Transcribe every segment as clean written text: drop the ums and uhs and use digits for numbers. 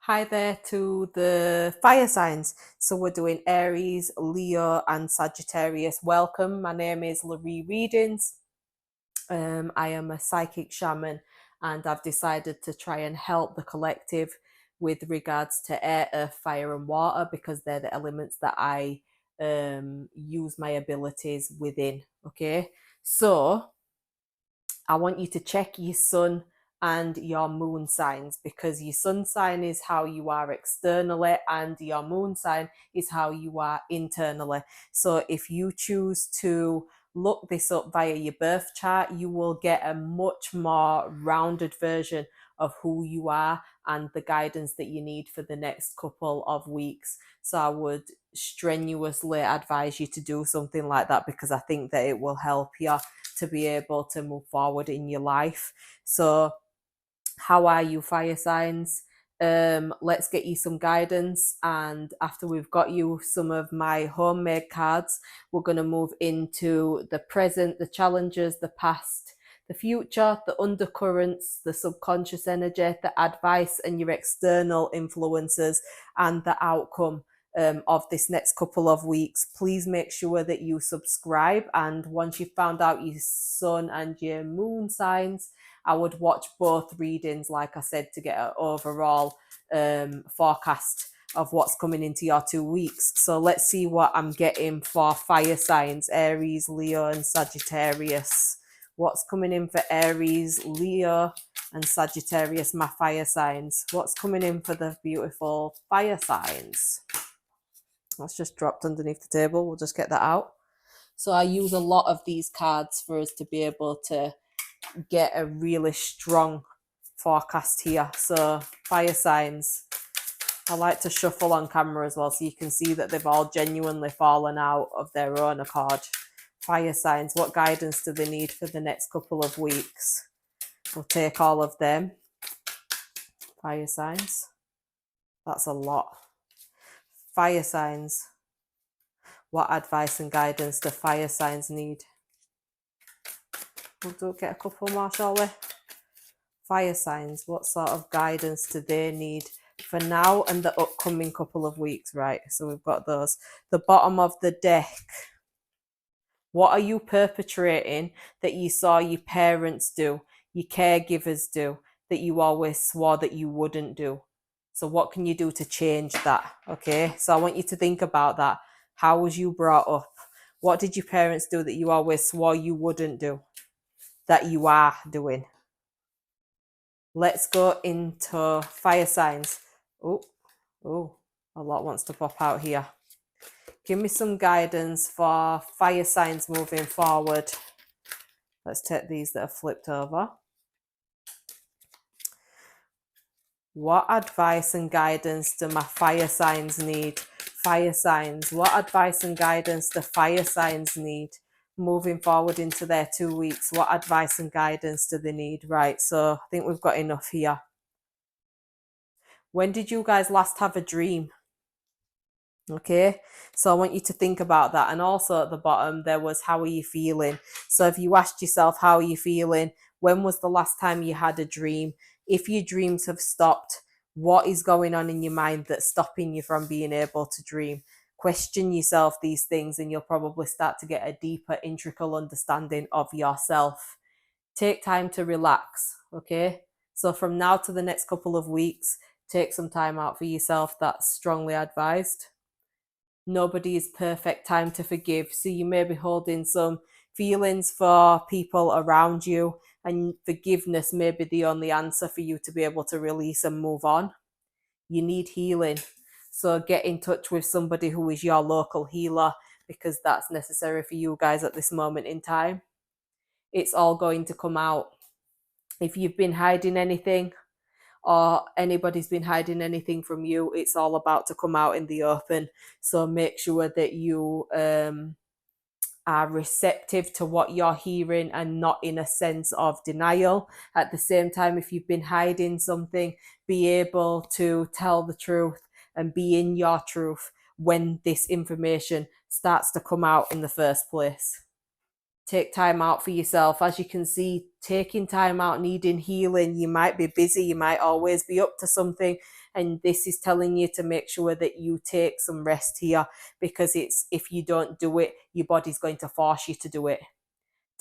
Hi there to the fire signs. So we're doing Aries, Leo, and Sagittarius. Welcome. My name is Laree Readings. I am a psychic shaman, and I've decided to try and help the collective with regards to air, earth, fire, and water because they're the elements that I use my abilities within. Okay, so I want you to check your sun and your moon signs because your sun sign is how you are externally and your moon sign is how you are internally. So if you choose to look this up via your birth chart, you will get a much more rounded version of who you are and the guidance that you need for the next couple of weeks. So I would strenuously advise you to do something like that because I think that it will help you to be able to move forward in your life. So, how are you, fire signs? Let's get you some guidance. And after we've got you some of my homemade cards, we're going to move into the present, the challenges, the past, the future, the undercurrents, the subconscious energy, the advice, and your external influences, and the outcome of this next couple of weeks. Please make sure that you subscribe. And once you've found out your sun and your moon signs, I would watch both readings, like I said, to get an overall forecast of what's coming into your 2 weeks. So let's see what I'm getting for fire signs, Aries, Leo, and Sagittarius. What's coming in for Aries, Leo, and Sagittarius, my fire signs? What's coming in for the beautiful fire signs? That's just dropped underneath the table. We'll just get that out. So I use a lot of these cards for us to be able to get a really strong forecast here. So fire signs. I like to shuffle on camera as well so you can see that they've all genuinely fallen out of their own accord. Fire signs, what guidance do they need for the next couple of weeks? We'll take all of them. Fire signs. That's a lot. Fire signs. What advice and guidance do fire signs need? We'll get a couple more, shall we? Fire signs, what sort of guidance do they need for now and the upcoming couple of weeks? Right, so we've got those. The bottom of the deck. What are you perpetrating that you saw your parents do, your caregivers do, that you always swore that you wouldn't do? So what can you do to change that? Okay, so I want you to think about that. How was you brought up? What did your parents do that you always swore you wouldn't do, that you are doing? Let's go into fire signs. Oh, a lot wants to pop out here. Give me some guidance for fire signs moving forward. Let's take these that are flipped over. What advice and guidance do my fire signs need? Fire signs, what advice and guidance do fire signs need? Moving forward into their 2 weeks, what advice and guidance do they need? Right, so I think we've got enough here. When did you guys last have a dream? Okay, so I want you to think about that. And also at the bottom, there was how are you feeling? So if you asked yourself, how are you feeling? When was the last time you had a dream? If your dreams have stopped, what is going on in your mind that's stopping you from being able to dream? Question yourself these things, and you'll probably start to get a deeper, integral understanding of yourself. Take time to relax. Okay, so from now to the next couple of weeks, take some time out for yourself. That's strongly advised. Nobody is perfect, time to forgive. So you may be holding some feelings for people around you, and forgiveness may be the only answer for you to be able to release and move on. You need healing. So get in touch with somebody who is your local healer because that's necessary for you guys at this moment in time. It's all going to come out. If you've been hiding anything, or anybody's been hiding anything from you, it's all about to come out in the open. So make sure that you are receptive to what you're hearing and not in a sense of denial. At the same time, if you've been hiding something, be able to tell the truth and be in your truth when this information starts to come out in the first place. Take time out for yourself. As you can see, taking time out, needing healing. You might be busy, you might always be up to something, and this is telling you to make sure that you take some rest here, because it's, if you don't do it, your body's going to force you to do it.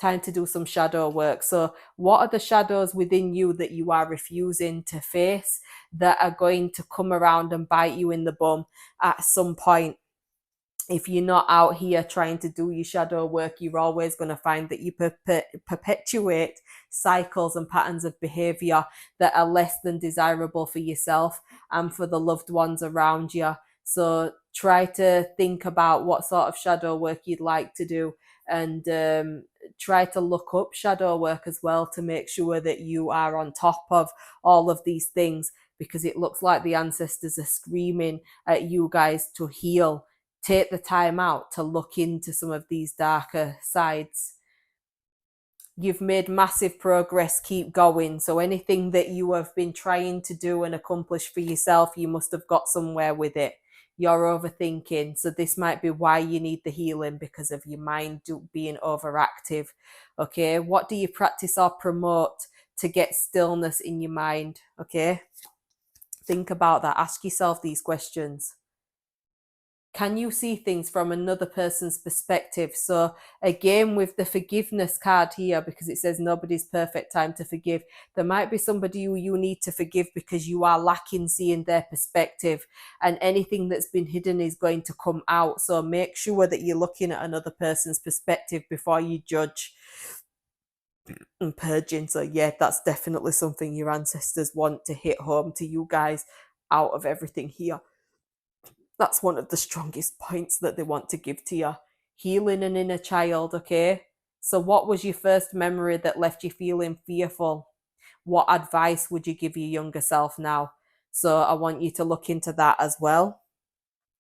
Time to do some shadow work. So what are the shadows within you that you are refusing to face, that are going to come around and bite you in the bum at some point? If you're not out here trying to do your shadow work, you're always going to find that you perpetuate cycles and patterns of behavior that are less than desirable for yourself and for the loved ones around you. So try to think about what sort of shadow work you'd like to do, and try to look up shadow work as well, to make sure that you are on top of all of these things, because it looks like the ancestors are screaming at you guys to heal. Take the time out to look into some of these darker sides. You've made massive progress, keep going. So anything that you have been trying to do and accomplish for yourself, you must have got somewhere with it. You're overthinking, so this might be why you need the healing, because of your mind being overactive. Okay, what do you practice or promote to get stillness in your mind? Okay, think about that. Ask yourself these questions. Can you see things from another person's perspective? So again, with the forgiveness card here, because it says nobody's perfect time to forgive, there might be somebody who you need to forgive because you are lacking seeing their perspective, and anything that's been hidden is going to come out. So make sure that you're looking at another person's perspective before you judge and purging. So yeah, that's definitely something your ancestors want to hit home to you guys out of everything here. That's one of the strongest points that they want to give to you. Healing an inner child, okay? So, what was your first memory that left you feeling fearful? What advice would you give your younger self now? So, I want you to look into that as well.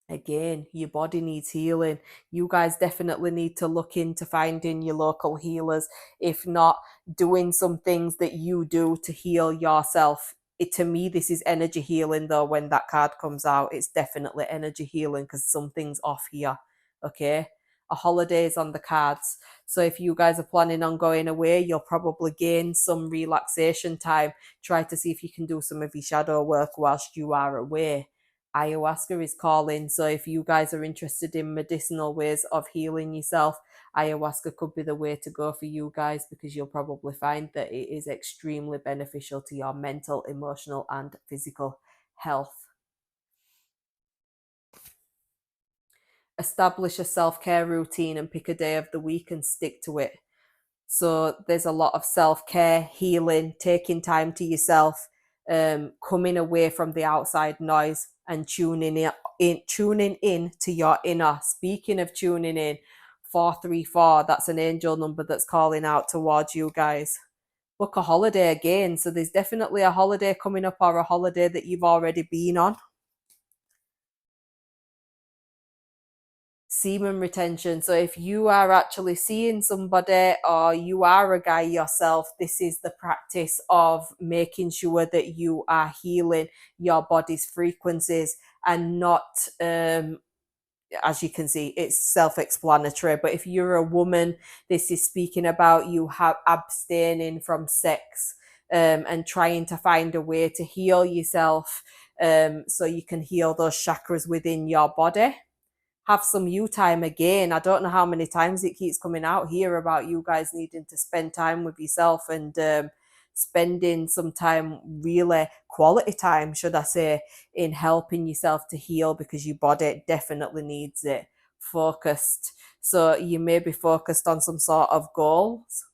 Again, your body needs healing. You guys definitely need to look into finding your local healers. If not, doing some things that you do to heal yourself. To me, this is energy healing, though. When that card comes out, it's definitely energy healing, because something's off here. Okay, a holiday is on the cards. So if you guys are planning on going away, you'll probably gain some relaxation time. Try to see if you can do some of your shadow work whilst you are away. Ayahuasca is calling. So if you guys are interested in medicinal ways of healing yourself, ayahuasca could be the way to go for you guys, because you'll probably find that it is extremely beneficial to your mental, emotional, and physical health. Establish a self-care routine and pick a day of the week and stick to it. So there's a lot of self-care, healing, taking time to yourself, coming away from the outside noise and tuning in to your inner. Speaking of tuning in, 434, that's an angel number that's calling out towards you guys. Book a holiday again. So there's definitely a holiday coming up, or a holiday that you've already been on. Semen retention. So if you are actually seeing somebody, or you are a guy yourself, this is the practice of making sure that you are healing your body's frequencies, and not as you can see, it's self-explanatory. But if you're a woman, this is speaking about you have abstaining from sex, and trying to find a way to heal yourself, so you can heal those chakras within your body. Have some you time again. I don't know how many times it keeps coming out here about you guys needing to spend time with yourself, and spending some time, really quality time, should I say, in helping yourself to heal, because your body definitely needs it. Focused. So you may be focused on some sort of goals.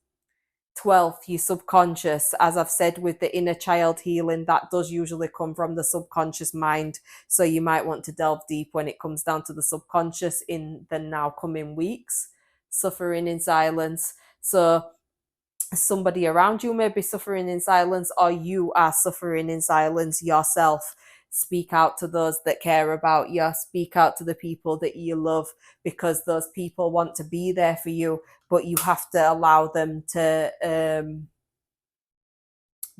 12th, your subconscious. As I've said, with the inner child healing, that does usually come from the subconscious mind. So you might want to delve deep when it comes down to the subconscious in the now coming weeks. Suffering in silence. So somebody around you may be suffering in silence, or you are suffering in silence yourself. Speak out to those that care about you. Speak out to the people that you love, because those people want to be there for you, but you have to allow them to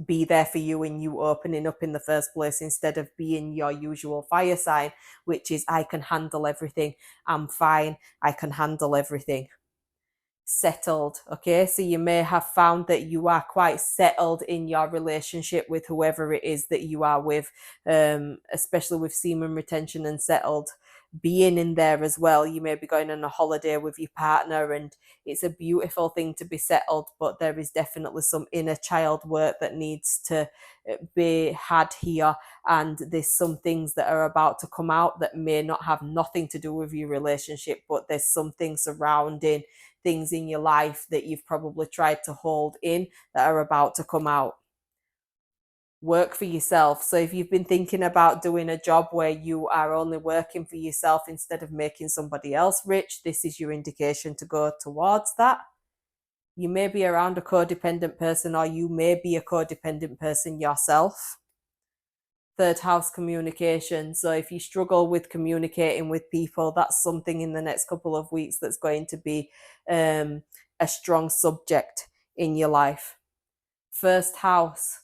be there for you, and you opening up in the first place, instead of being your usual fire sign, which is, I can handle everything, I'm fine, I can handle everything. settled. Okay, so you may have found that you are quite settled in your relationship with whoever it is that you are with, especially with semen retention and settled being in there as well. You may be going on a holiday with your partner, and it's a beautiful thing to be settled, but there is definitely some inner child work that needs to be had here, and there's some things that are about to come out that may not have nothing to do with your relationship, but there's something surrounding things in your life that you've probably tried to hold in that are about to come out. Work for yourself. So if you've been thinking about doing a job where you are only working for yourself instead of making somebody else rich, this is your indication to go towards that. You may be around a codependent person, or you may be a codependent person yourself. Third house, communication. So if you struggle with communicating with people, that's something in the next couple of weeks that's going to be a strong subject in your life. First house,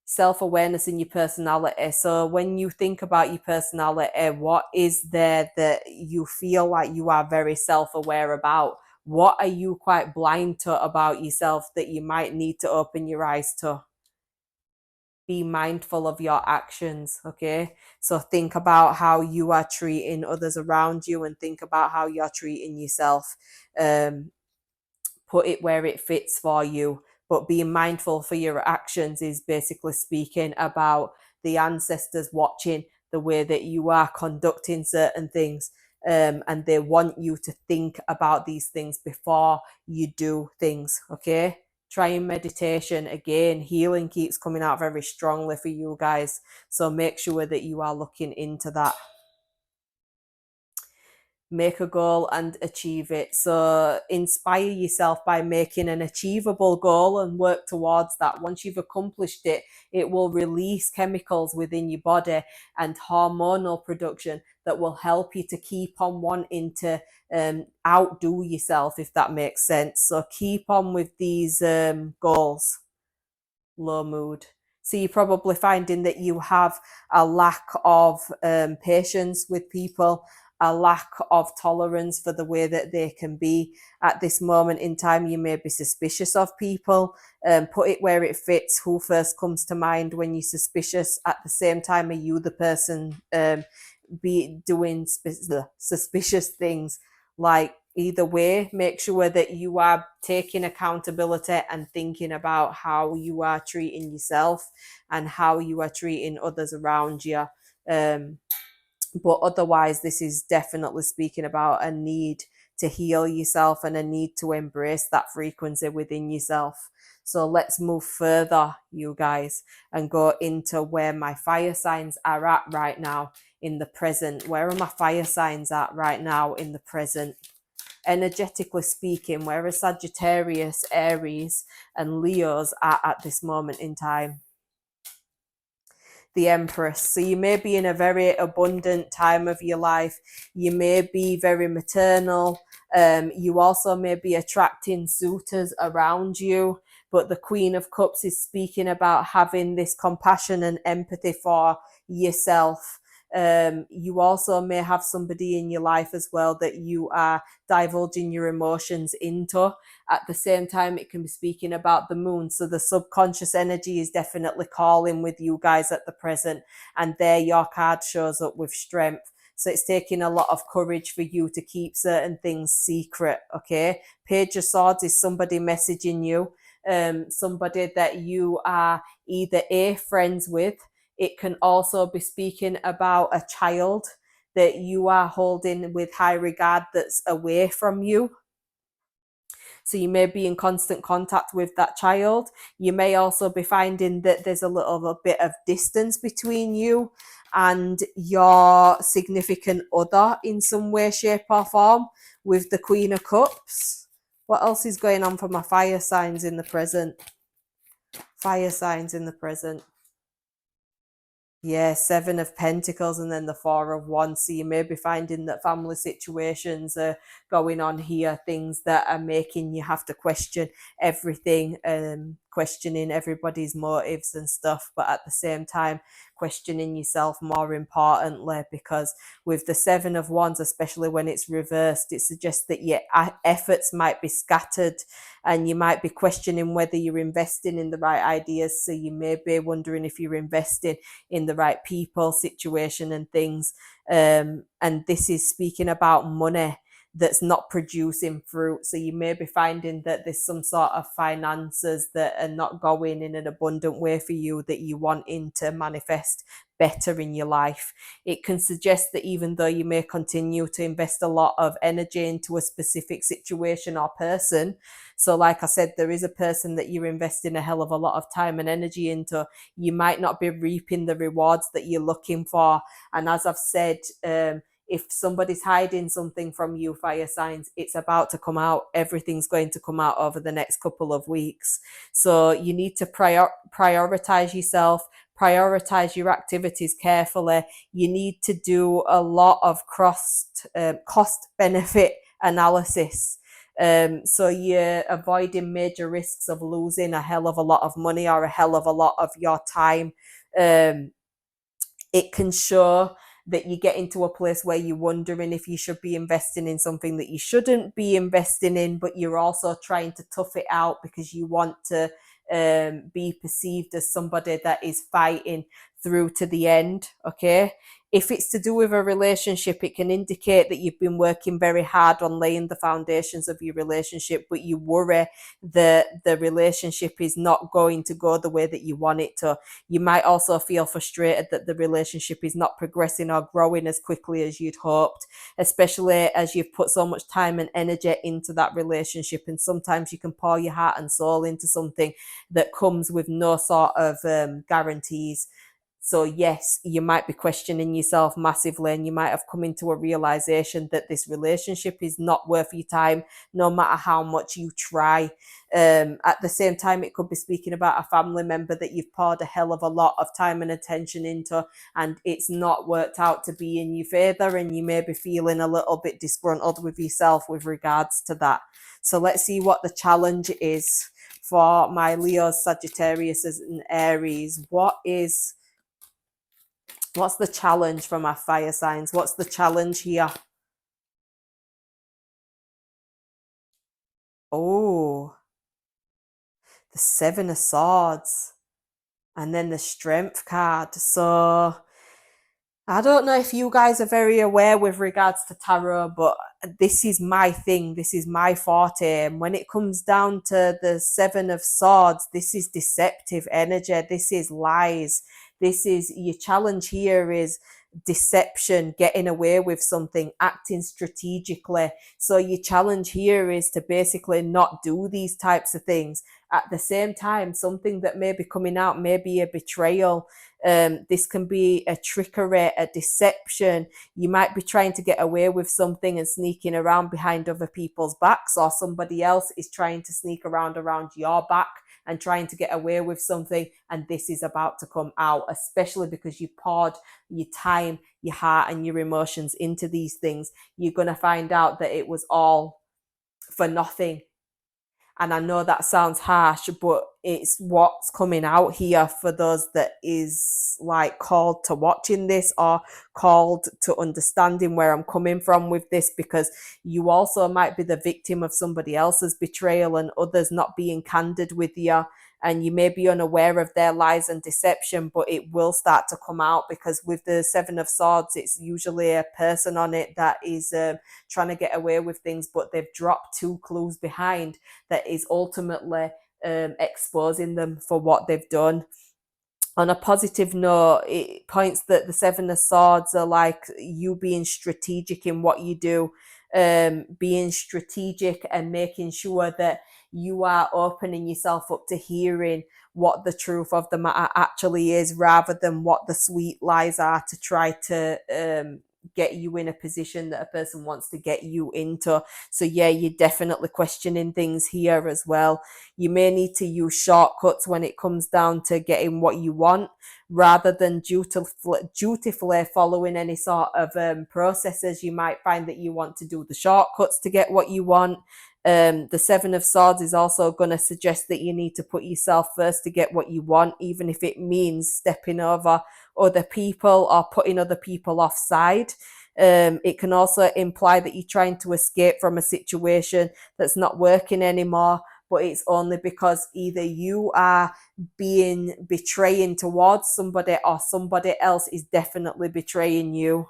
self-awareness in your personality. So when you think about your personality, what is there that you feel like you are very self-aware about? What are you quite blind to about yourself that you might need to open your eyes to? Be mindful of your actions. Okay, so think about how you are treating others around you, and think about how you're treating yourself. Put it where it fits for you, but being mindful for your actions is basically speaking about the ancestors watching the way that you are conducting certain things, and they want you to think about these things before you do things. Okay, trying meditation again. Healing keeps coming out very strongly for you guys, so make sure that you are looking into that. Make a goal and achieve it. So inspire yourself by making an achievable goal and work towards that. Once you've accomplished it, it will release chemicals within your body and hormonal production that will help you to keep on wanting to outdo yourself, if that makes sense. So keep on with these goals. Low mood. So you're probably finding that you have a lack of patience with people, a lack of tolerance for the way that they can be. At this moment in time, you may be suspicious of people. Put it where it fits. Who first comes to mind when you're suspicious? At the same time, are you the person be doing suspicious things? Like, either way, make sure that you are taking accountability and thinking about how you are treating yourself and how you are treating others around you. But otherwise, this is definitely speaking about a need to heal yourself and a need to embrace that frequency within yourself. So let's move further, you guys, and go into where my fire signs are at right now in the present. Where are my fire signs at right now in the present? Energetically speaking, where are Sagittarius, Aries, and Leos at this moment in time? The Empress. So you may be in a very abundant time of your life. You may be very maternal. You also may be attracting suitors around you. But the Queen of Cups is speaking about having this compassion and empathy for yourself. You also may have somebody in your life as well that you are divulging your emotions into. At the same time, it can be speaking about the moon. So the subconscious energy is definitely calling with you guys at the present. And there your card shows up with strength. So it's taking a lot of courage for you to keep certain things secret. Okay. Page of Swords is somebody messaging you, somebody that you are either friends with. It can also be speaking about a child that you are holding with high regard that's away from you. So you may be in constant contact with that child. You may also be finding that there's a little bit of distance between you and your significant other in some way, shape, or form with the Queen of Cups. What else is going on for my fire signs in the present? Fire signs in the present. Yeah, Seven of Pentacles and then the Four of Wands. So you may be finding that family situations are going on here, things that are making you have to question everything, questioning everybody's motives and stuff, but at the same time, questioning yourself more importantly, because with the Seven of Wands, especially when it's reversed, it suggests that your efforts might be scattered and you might be questioning whether you're investing in the right ideas. So you may be wondering if you're investing in the right people, situation, and things. And this is speaking about money that's not producing fruit. So you may be finding that there's some sort of finances that are not going in an abundant way for you that you want in to manifest better in your life. It can suggest that even though you may continue to invest a lot of energy into a specific situation or person, so like I said, there is a person that you're investing a hell of a lot of time and energy into, you might not be reaping the rewards that you're looking for. And as I've said, if somebody's hiding something from you, fire signs, it's about to come out. Everything's going to come out over the next couple of weeks. So you need to prioritize yourself, prioritize your activities carefully. You need to do a lot of cost benefit analysis. So you're avoiding major risks of losing a hell of a lot of money or a hell of a lot of your time. It can show that you get into a place where you're wondering if you should be investing in something that you shouldn't be investing in, but you're also trying to tough it out because you want to be perceived as somebody that is fighting through to the end. Okay. If it's to do with a relationship, it can indicate that you've been working very hard on laying the foundations of your relationship, but you worry that the relationship is not going to go the way that you want it to. You might also feel frustrated that the relationship is not progressing or growing as quickly as you'd hoped, especially as you've put so much time and energy into that relationship. And sometimes you can pour your heart and soul into something that comes with no sort of guarantees. So yes, you might be questioning yourself massively, and you might have come into a realization that this relationship is not worth your time, no matter how much you try. At the same time, it could be speaking about a family member that you've poured a hell of a lot of time and attention into, and it's not worked out to be in your favor, and you may be feeling a little bit disgruntled with yourself with regards to that. So let's see what the challenge is for my Leos, Sagittarius, and Aries. What's the challenge for my fire signs? What's the challenge here? Oh, the Seven of Swords. And then the Strength card. So I don't know if you guys are very aware with regards to tarot, but this is my thing. This is my forte. And when it comes down to the Seven of Swords, this is deceptive energy. This is lies. This is your challenge here is deception, getting away with something, acting strategically. So your challenge here is to basically not do these types of things. At the same time, something that may be coming out may be a betrayal. This can be a trickery, a deception. You might be trying to get away with something and sneaking around behind other people's backs, or somebody else is trying to sneak around your back and trying to get away with something, and this is about to come out, especially because you poured your time, your heart, and your emotions into these things. You're going to find out that it was all for nothing. And I know that sounds harsh, but it's what's coming out here for those that is like called to watching this or called to understanding where I'm coming from with this, because you also might be the victim of somebody else's betrayal and others not being candid with you. And you may be unaware of their lies and deception, but it will start to come out, because with the Seven of Swords, it's usually a person on it that is trying to get away with things, but they've dropped two clues behind that is ultimately exposing them for what they've done. On a positive note, it points that the Seven of Swords are like you being strategic in what you do, being strategic and making sure that you are opening yourself up to hearing what the truth of the matter actually is, rather than what the sweet lies are to try to get you in a position that a person wants to get you into. So yeah, you're definitely questioning things here as well. You may need to use shortcuts when it comes down to getting what you want, rather than dutifully following any sort of processes. You might find that you want to do the shortcuts to get what you want. The Seven of Swords is also going to suggest that you need to put yourself first to get what you want, even if it means stepping over other people or putting other people offside. It can also imply that you're trying to escape from a situation that's not working anymore, but it's only because either you are being betraying towards somebody or somebody else is definitely betraying you.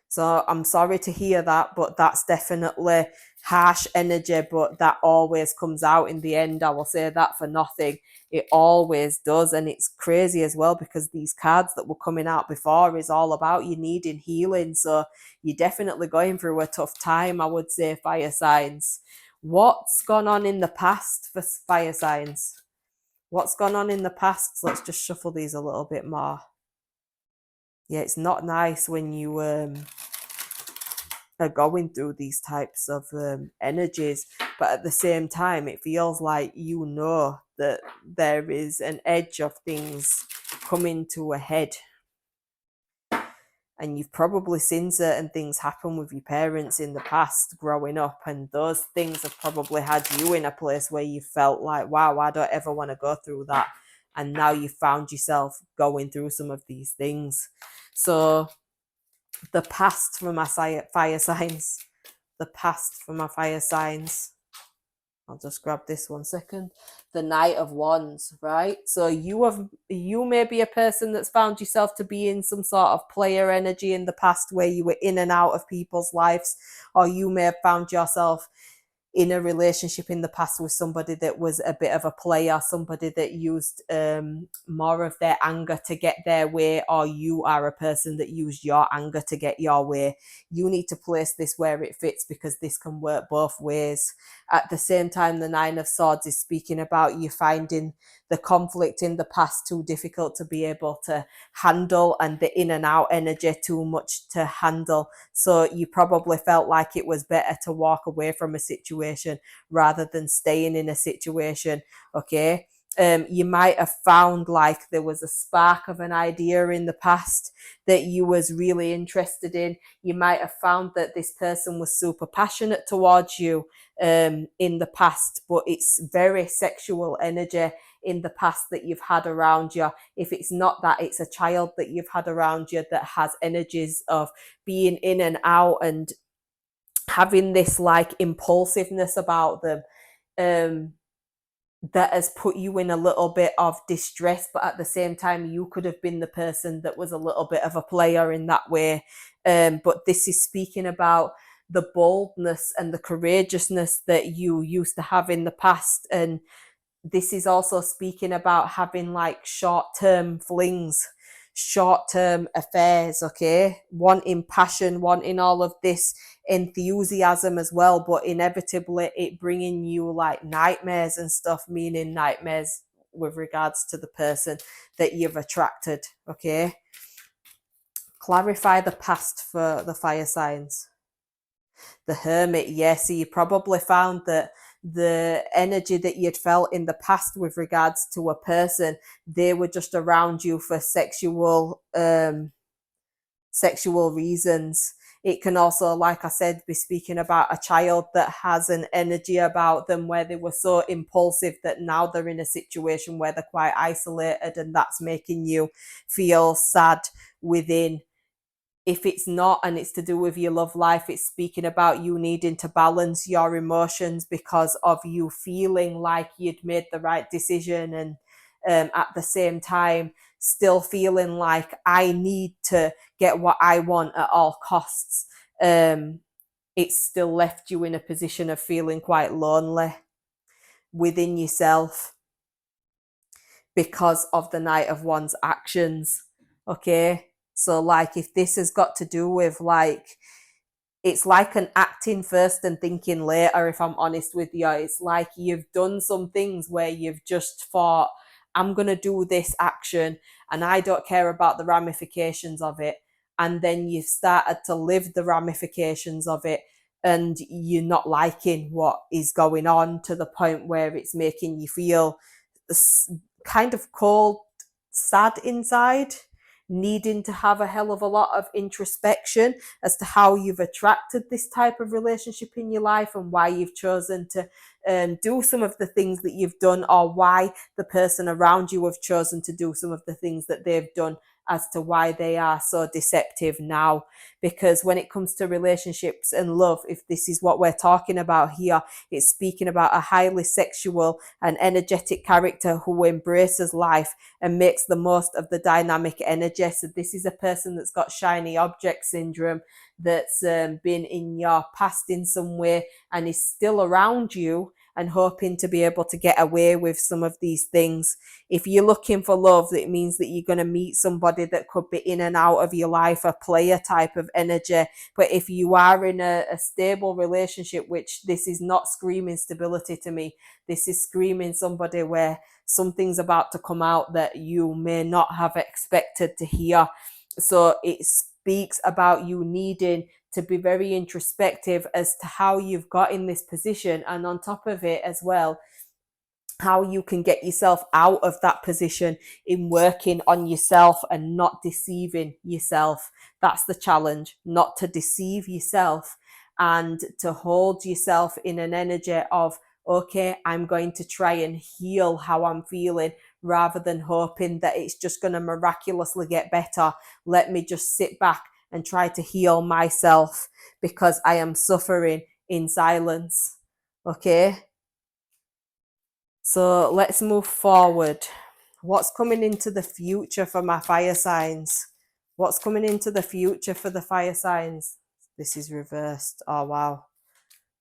So I'm sorry to hear that, but that's definitely harsh energy, but that always comes out in the end. I will say that for nothing. It always does. And it's crazy as well because these cards that were coming out before is all about you needing healing. So you're definitely going through a tough time, I would say, fire signs. What's gone on in the past for fire signs? What's gone on in the past? Let's just shuffle these a little bit more. Yeah, it's not nice when you are going through these types of energies, but at the same time it feels like you know that there is an edge of things coming to a head, and you've probably seen certain things happen with your parents in the past growing up, and those things have probably had you in a place where you felt like, wow, I don't ever want to go through that, and now you found yourself going through some of these things. So the past for my fire signs, the past for my fire signs. I'll just grab this 1 second. The Knight of Wands, right? So you may be a person that's found yourself to be in some sort of player energy in the past where you were in and out of people's lives, or you may have found yourself in a relationship in the past with somebody that was a bit of a player, somebody that used more of their anger to get their way, or you are a person that used your anger to get your way. You need to place this where it fits because this can work both ways. At the same time, the Nine of Swords is speaking about you finding the conflict in the past too difficult to be able to handle, and the in and out energy too much to handle. So you probably felt like it was better to walk away from a situation rather than staying in a situation. Okay. You might have found like there was a spark of an idea in the past that you was really interested in. You might have found that this person was super passionate towards you in the past, but it's very sexual energy in the past that you've had around you. If it's not that, it's a child that you've had around you that has energies of being in and out and having this like impulsiveness about them, that has put you in a little bit of distress, but at the same time you could have been the person that was a little bit of a player in that way. But this is speaking about the boldness and the courageousness that you used to have in the past, and this is also speaking about having like short-term flings, short-term affairs, okay? Wanting passion, wanting all of this enthusiasm as well, but inevitably it bringing you like nightmares and stuff, meaning nightmares with regards to the person that you've attracted, okay? Clarify the past for the fire signs. The Hermit, yes, so you probably found that the energy that you'd felt in the past with regards to a person, they were just around you for sexual reasons. It can also, like I said, be speaking about a child that has an energy about them where they were so impulsive that now they're in a situation where they're quite isolated, and that's making you feel sad within. If it's not, and it's to do with your love life, it's speaking about you needing to balance your emotions because of you feeling like you'd made the right decision, and at the same time still feeling like I need to get what I want at all costs. It's still left you in a position of feeling quite lonely within yourself because of the Knight of Wands actions. Okay, so like if this has got to do with like, it's like an acting first and thinking later, if I'm honest with you. It's like you've done some things where you've just thought, I'm going to do this action and I don't care about the ramifications of it. And then you've started to live the ramifications of it, and you're not liking what is going on to the point where it's making you feel kind of cold, sad inside. needing to have a hell of a lot of introspection as to how you've attracted this type of relationship in your life and why you've chosen to do some of the things that you've done, or why the person around you have chosen to do some of the things that they've done, as to why they are so deceptive now. Because when it comes to relationships and love, if this is what we're talking about here, it's speaking about a highly sexual and energetic character who embraces life and makes the most of the dynamic energy. So this is a person that's got shiny object syndrome, that's been in your past in some way and is still around you and hoping to be able to get away with some of these things. If you're looking for love, it means that you're going to meet somebody that could be in and out of your life, a player type of energy. But if you are in a stable relationship, which this is not screaming stability to me, this is screaming somebody where something's about to come out that you may not have expected to hear. So it speaks about you needing to be very introspective as to how you've got in this position, and on top of it as well, how you can get yourself out of that position in working on yourself and not deceiving yourself. That's the challenge, not to deceive yourself and to hold yourself in an energy of, okay, I'm going to try and heal how I'm feeling, rather than hoping that it's just going to miraculously get better. Let me just sit back and try to heal myself because I am suffering in silence. Okay? So let's move forward. What's coming into the future for my fire signs? What's coming into the future for the fire signs? This is reversed. Oh, wow.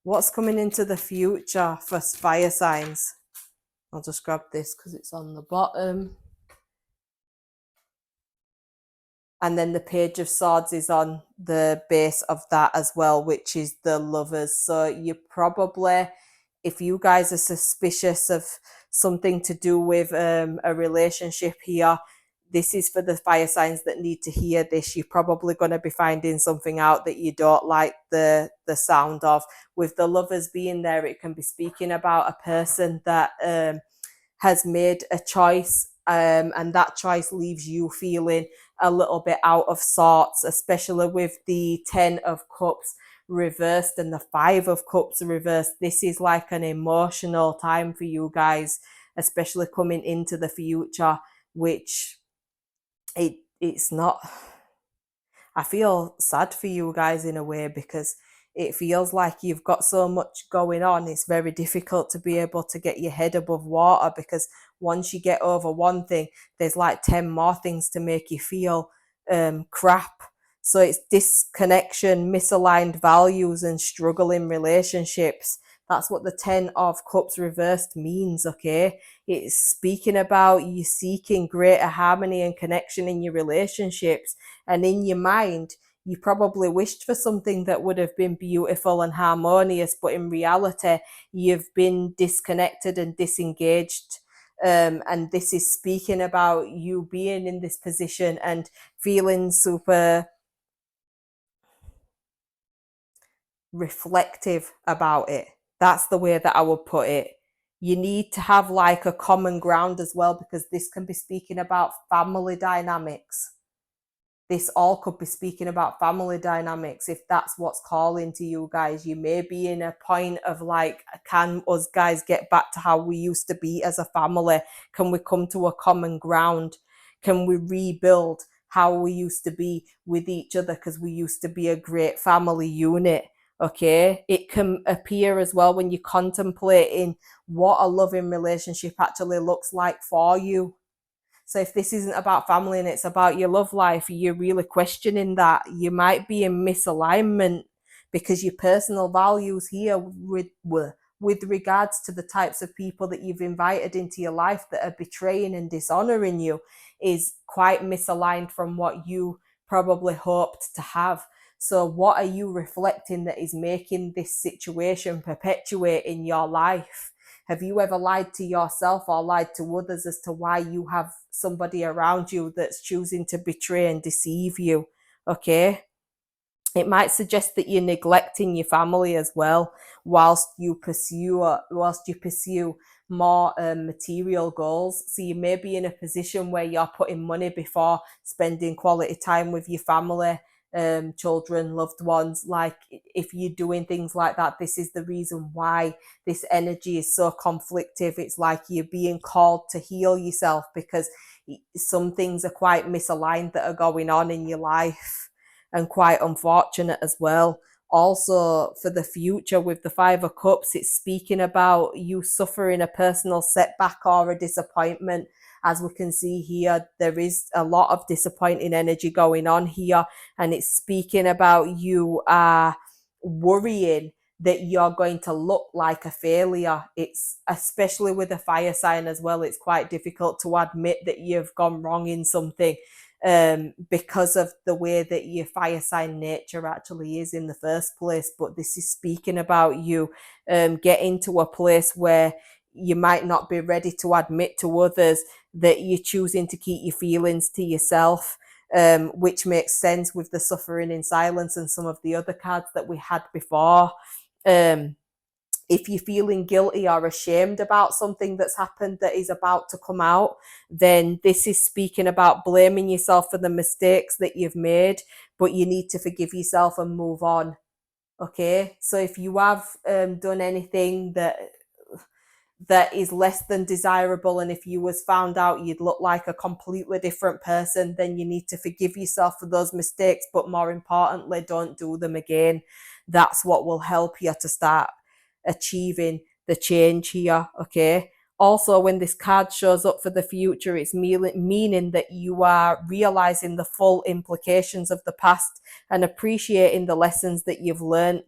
What's coming into the future for fire signs? I'll just grab this because it's on the bottom. And then the Page of Swords is on the base of that as well, which is the Lovers. So you probably, if you guys are suspicious of something to do with a relationship here, this is for the fire signs that need to hear this. You're probably going to be finding something out that you don't like the sound of. With the Lovers being there, it can be speaking about a person that has made a choice, and that choice leaves you feeling a little bit out of sorts, especially with the 10 of Cups reversed and the 5 of Cups reversed. This is like an emotional time for you guys, especially coming into the future, which it's not. I feel sad for you guys in a way, because it feels like you've got so much going on. It's very difficult to be able to get your head above water, because once you get over one thing, there's like 10 more things to make you feel crap. So it's disconnection, misaligned values, and struggling relationships. That's what the 10 of Cups reversed means, okay? It's speaking about you seeking greater harmony and connection in your relationships. And in your mind, you probably wished for something that would have been beautiful and harmonious, but in reality, you've been disconnected and disengaged. And this is speaking about you being in this position and feeling super reflective about it. That's the way that I would put it. You need to have like a common ground as well, because this can be speaking about family dynamics. This all could be speaking about family dynamics. If that's what's calling to you guys, you may be in a point of like, can us guys get back to how we used to be as a family? Can we come to a common ground? Can we rebuild how we used to be with each other? Because we used to be a great family unit. Okay, it can appear as well when you're contemplating what a loving relationship actually looks like for you. So if this isn't about family and it's about your love life, you're really questioning that. You might be in misalignment, because your personal values here with regards to the types of people that you've invited into your life that are betraying and dishonoring you is quite misaligned from what you probably hoped to have. So what are you reflecting that is making this situation perpetuate in your life? Have you ever lied to yourself or lied to others as to why you have somebody around you that's choosing to betray and deceive you? Okay. It might suggest that you're neglecting your family as well, whilst you pursue more material goals. So you may be in a position where you're putting money before spending quality time with your family, children, loved ones. Like, if you're doing things like that, this is the reason why this energy is so conflictive. It's like you're being called to heal yourself, because some things are quite misaligned that are going on in your life, and quite unfortunate as well. Also, for the future, with the Five of Cups, it's speaking about you suffering a personal setback or a disappointment. As we can see here, there is a lot of disappointing energy going on here, and it's speaking about you worrying that you're going to look like a failure. It's, especially with a fire sign as well, it's quite difficult to admit that you've gone wrong in something, because of the way that your fire sign nature actually is in the first place. But this is speaking about you getting to a place where you might not be ready to admit to others that you're choosing to keep your feelings to yourself, which makes sense with the suffering in silence and some of the other cards that we had before. Um, if you're feeling guilty or ashamed about something that's happened that is about to come out, then this is speaking about blaming yourself for the mistakes that you've made, but you need to forgive yourself and move on. Okay, so if you have done anything that is less than desirable, and if you was found out you'd look like a completely different person, then you need to forgive yourself for those mistakes, but more importantly, don't do them again. That's what will help you to start achieving the change here. Okay, also, when this card shows up for the future, it's meaning that you are realizing the full implications of the past and appreciating the lessons that you've learned.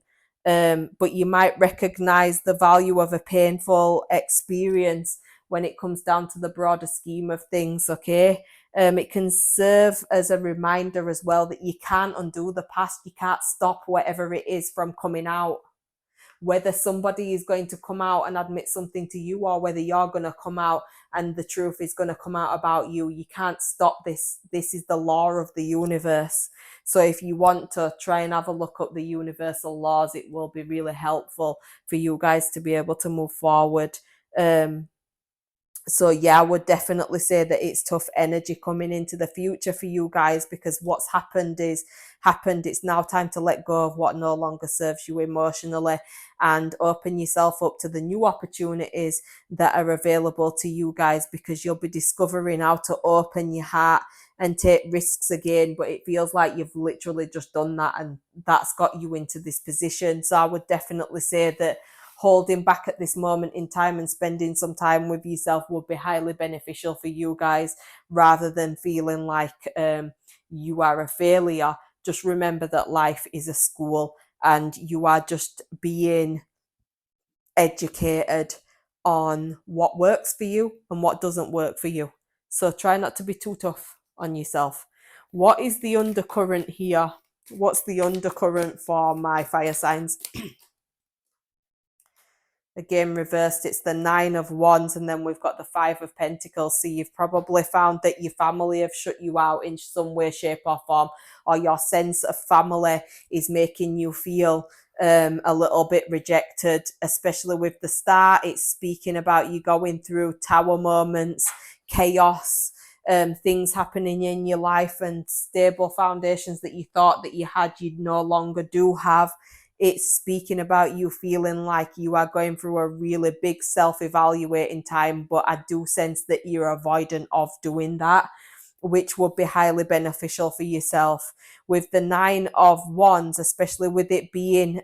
But you might recognize the value of a painful experience when it comes down to the broader scheme of things. Okay, it can serve as a reminder as well that you can't undo the past. You can't stop whatever it is from coming out, whether somebody is going to come out and admit something to you, or whether you're going to come out and the truth is going to come out about you. You can't stop this. This is the law of the universe. So if you want to try and have a look up the universal laws, it will be really helpful for you guys to be able to move forward. So yeah, I would definitely say that it's tough energy coming into the future for you guys, because what's happened is happened. It's now time to let go of what no longer serves you emotionally and open yourself up to the new opportunities that are available to you guys, because you'll be discovering how to open your heart and take risks again. But it feels like you've literally just done that, and that's got you into this position. So I would definitely say that holding back at this moment in time and spending some time with yourself would be highly beneficial for you guys, rather than feeling like you are a failure. Just remember that life is a school, and you are just being educated on what works for you and what doesn't work for you. So try not to be too tough on yourself. What is the undercurrent here? What's the undercurrent for my fire signs? Again, reversed, it's the Nine of Wands, and then we've got the Five of Pentacles. So you've probably found that your family have shut you out in some way, shape, or form, or your sense of family is making you feel a little bit rejected. Especially with the Star, it's speaking about you going through tower moments, chaos, things happening in your life, and stable foundations that you thought that you had, you no longer do have. It's speaking about you feeling like you are going through a really big self-evaluating time, but I do sense that you're avoidant of doing that, which would be highly beneficial for yourself. With the Nine of Wands, especially with it being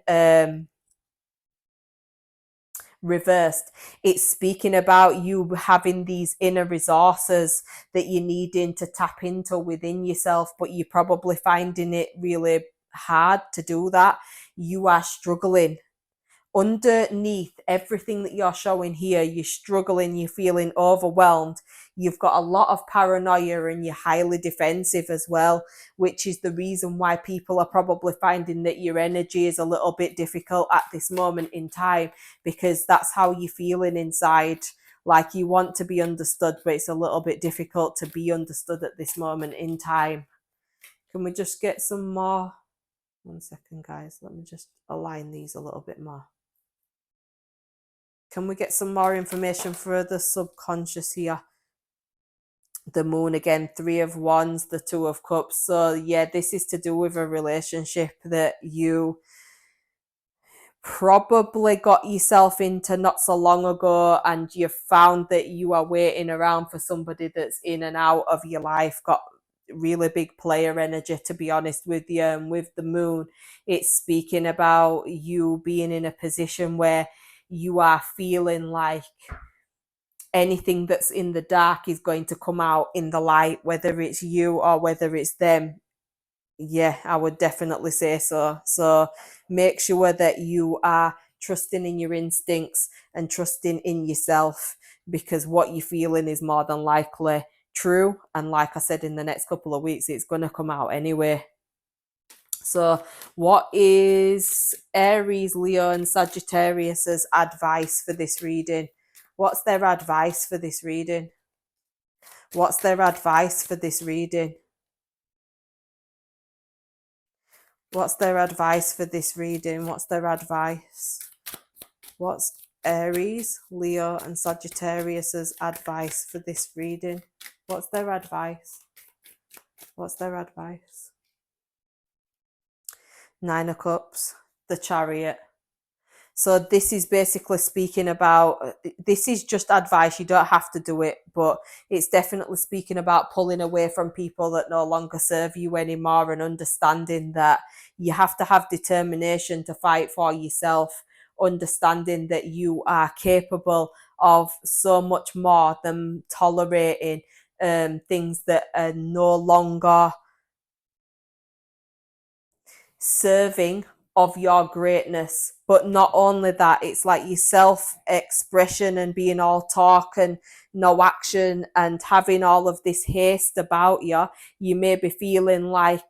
reversed, it's speaking about you having these inner resources that you're needing to tap into within yourself, but you're probably finding it really hard to do that. You are struggling underneath everything that you're showing here. You're struggling, you're feeling overwhelmed, you've got a lot of paranoia, and you're highly defensive as well, which is the reason why people are probably finding that your energy is a little bit difficult at this moment in time, because that's how you're feeling inside. Like, you want to be understood, but it's a little bit difficult to be understood at this moment in time. Can we just get some more 1 second, guys. Let me just align these a little bit more. Can we get some more information for the subconscious here? The moon again, 3 of wands, the 2 of cups. So yeah, this is to do with a relationship that you probably got yourself into not so long ago, and you found that you are waiting around for somebody that's in and out of your life, got really big player energy, to be honest with you. And with the moon, it's speaking about you being in a position where you are feeling like anything that's in the dark is going to come out in the light, whether it's you or whether it's them. Yeah, I would definitely say so. So make sure that you are trusting in your instincts and trusting in yourself, because what you're feeling is more than likely true. And like I said, in the next couple of weeks, it's going to come out anyway. So, what is Aries, Leo, and Sagittarius's advice for this reading? What's their advice for this reading? What's their advice for this reading? What's their advice for this reading? What's their advice? What's Aries, Leo, and Sagittarius's advice for this reading? What's their advice? What's their advice? 9 of Cups, the Chariot. So this is basically speaking about, this is just advice, you don't have to do it, but it's definitely speaking about pulling away from people that no longer serve you anymore, and understanding that you have to have determination to fight for yourself, understanding that you are capable of so much more than tolerating things that are no longer serving of your greatness. But not only that, it's like your self-expression and being all talk and no action and having all of this haste about you. You may be feeling like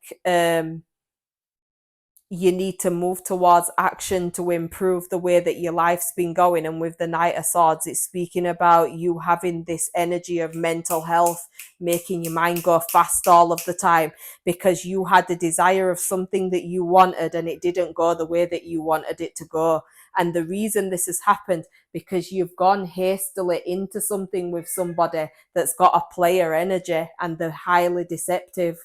you need to move towards action to improve the way that your life's been going. And with the Knight of Swords, it's speaking about you having this energy of mental health, making your mind go fast all of the time, because you had the desire of something that you wanted and it didn't go the way that you wanted it to go. And the reason this has happened, because you've gone hastily into something with somebody that's got a player energy and they're highly deceptive.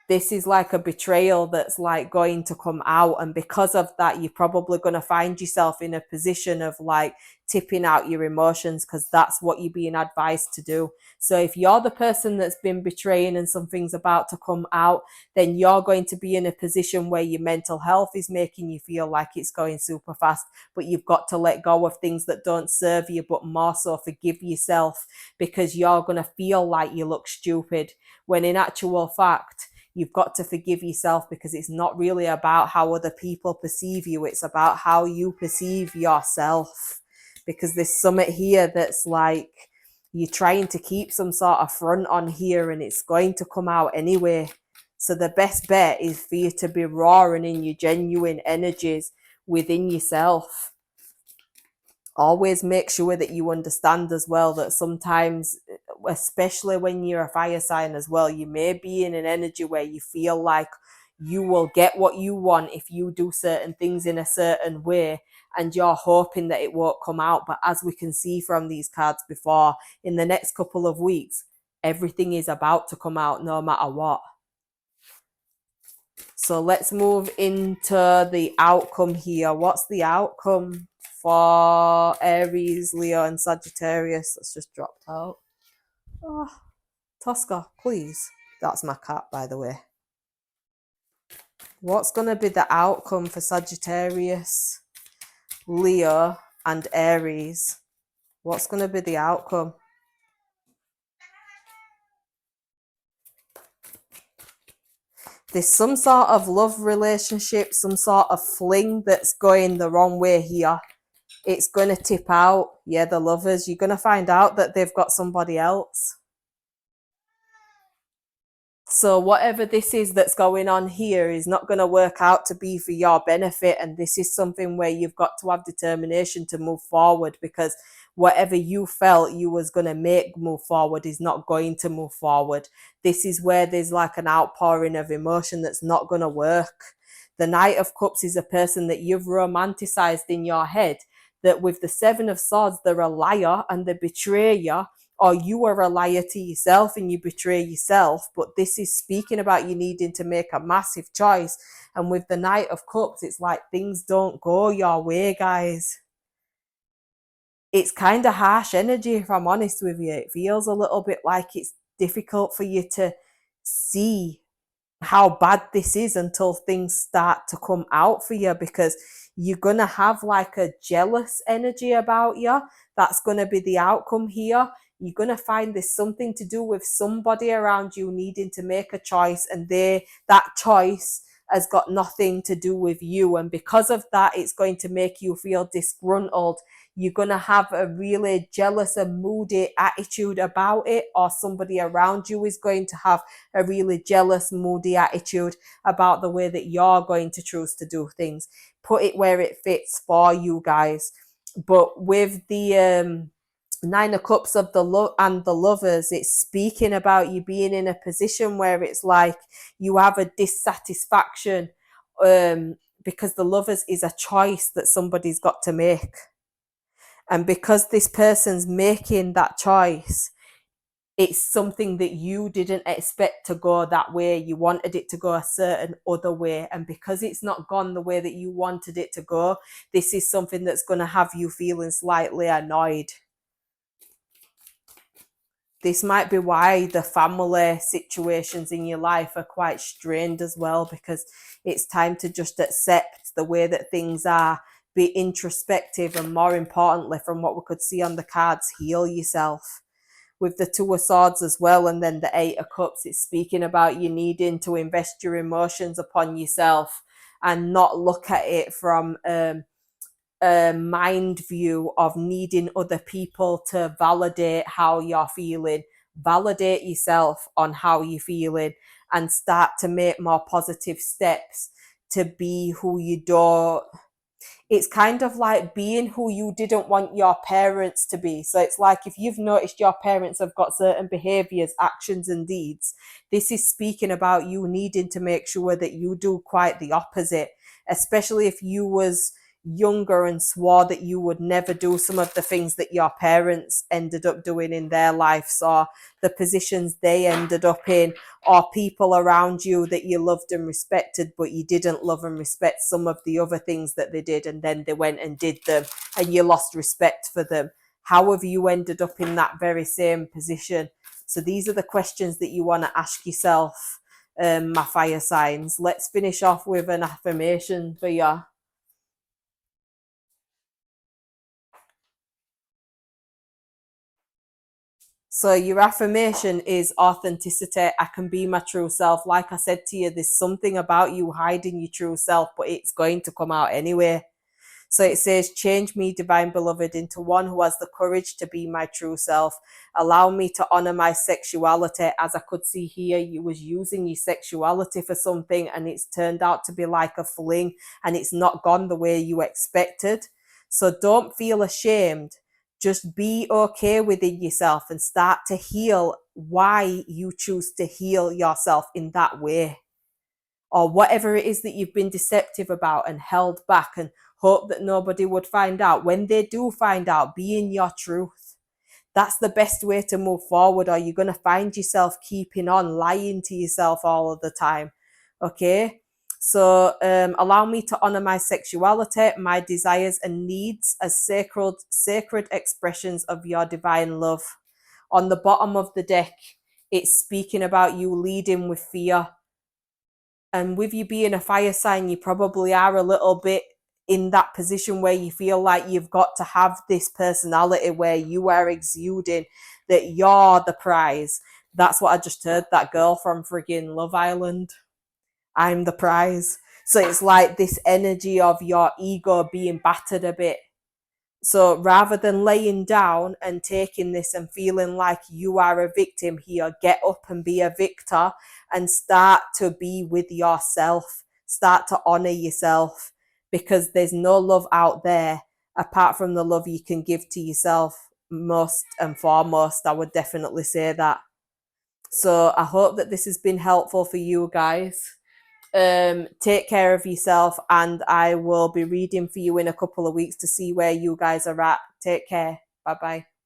This is like a betrayal that's like going to come out, and because of that, you're probably going to find yourself in a position of like tipping out your emotions, because that's what you're being advised to do. So if you're the person that's been betraying and something's about to come out, then you're going to be in a position where your mental health is making you feel like it's going super fast, but you've got to let go of things that don't serve you, but more so forgive yourself, because you're going to feel like you look stupid, when in actual fact, you've got to forgive yourself, because it's not really about how other people perceive you. It's about how you perceive yourself. Because there's something here that's like you're trying to keep some sort of front on here, and it's going to come out anyway. So the best bet is for you to be raw and in your genuine energies within yourself. Always make sure that you understand as well that sometimes, especially when you're a fire sign as well, you may be in an energy where you feel like you will get what you want if you do certain things in a certain way, and you're hoping that it won't come out. But as we can see from these cards before, in the next couple of weeks, everything is about to come out no matter what. So let's move into the outcome here. What's the outcome for Aries, Leo, and Sagittarius? That's just dropped out. Oh, Tosca, please. That's my cat, by the way. What's going to be the outcome for Sagittarius, Leo, and Aries? What's going to be the outcome? There's some sort of love relationship, some sort of fling that's going the wrong way here. It's going to tip out. Yeah, the lovers, you're going to find out that they've got somebody else. So whatever this is that's going on here is not going to work out to be for your benefit. And this is something where you've got to have determination to move forward, because whatever you felt you was going to make move forward is not going to move forward. This is where there's like an outpouring of emotion that's not going to work. The Knight of Cups is a person that you've romanticized in your head, that with the Seven of Swords, they're a liar and they betray you, or you are a liar to yourself and you betray yourself. But this is speaking about you needing to make a massive choice. And with the Knight of Cups, it's like things don't go your way, guys. It's kind of harsh energy, if I'm honest with you. It feels a little bit like it's difficult for you to see how bad this is until things start to come out for you, because you're going to have like a jealous energy about you. That's going to be the outcome here. You're going to find there's something to do with somebody around you needing to make a choice, and that choice has got nothing to do with you. And because of that, it's going to make you feel disgruntled. You're going to have a really jealous and moody attitude about it, or somebody around you is going to have a really jealous, moody attitude about the way that you're going to choose to do things. Put it where it fits for you guys. But with the Nine of Cups of the love and the Lovers, it's speaking about you being in a position where it's like you have a dissatisfaction, because the Lovers is a choice that somebody's got to make. And because this person's making that choice, it's something that you didn't expect to go that way. You wanted it to go a certain other way. And because it's not gone the way that you wanted it to go, this is something that's going to have you feeling slightly annoyed. This might be why the family situations in your life are quite strained as well, because it's time to just accept the way that things are, be introspective, and more importantly, from what we could see on the cards, heal yourself. With the Two of Swords as well, and then the Eight of Cups, it's speaking about you needing to invest your emotions upon yourself and not look at it from a mind view of needing other people to validate how you're feeling. Validate yourself on how you're feeling and start to make more positive steps to be who you don't. It's kind of like being who you didn't want your parents to be. So it's like if you've noticed your parents have got certain behaviors, actions, and deeds, this is speaking about you needing to make sure that you do quite the opposite, especially if you was younger and swore that you would never do some of the things that your parents ended up doing in their lives, or the positions they ended up in, or people around you that you loved and respected, but you didn't love and respect some of the other things that they did, and then they went and did them and you lost respect for them. How have you ended up in that very same position? So these are the questions that you want to ask yourself, my fire signs. Let's finish off with an affirmation for you. So your affirmation is authenticity. I can be my true self. Like I said to you, there's something about you hiding your true self, but it's going to come out anyway. So it says, change me, divine beloved, into one who has the courage to be my true self. Allow me to honor my sexuality. As I could see here, you was using your sexuality for something and it's turned out to be like a fling and it's not gone the way you expected. So don't feel ashamed. Just be okay within yourself and start to heal why you choose to heal yourself in that way, or whatever it is that you've been deceptive about and held back and hope that nobody would find out. When they do find out, be in your truth. That's the best way to move forward, or you're going to find yourself keeping on lying to yourself all of the time. Okay? So allow me to honor my sexuality, my desires and needs as sacred expressions of your divine love. On the bottom of the deck, it's speaking about you leading with fear. And with you being a fire sign, you probably are a little bit in that position where you feel like you've got to have this personality where you are exuding that you're the prize. That's what I just heard that girl from friggin' Love Island. I'm the prize. So it's like this energy of your ego being battered a bit. So rather than laying down and taking this and feeling like you are a victim here, get up and be a victor and start to be with yourself. Start to honor yourself, because there's no love out there apart from the love you can give to yourself. most and foremost. I would definitely say that. So I hope that this has been helpful for you guys. Take care of yourself, and I will be reading for you in a couple of weeks to see where you guys are at. Take care. Bye bye.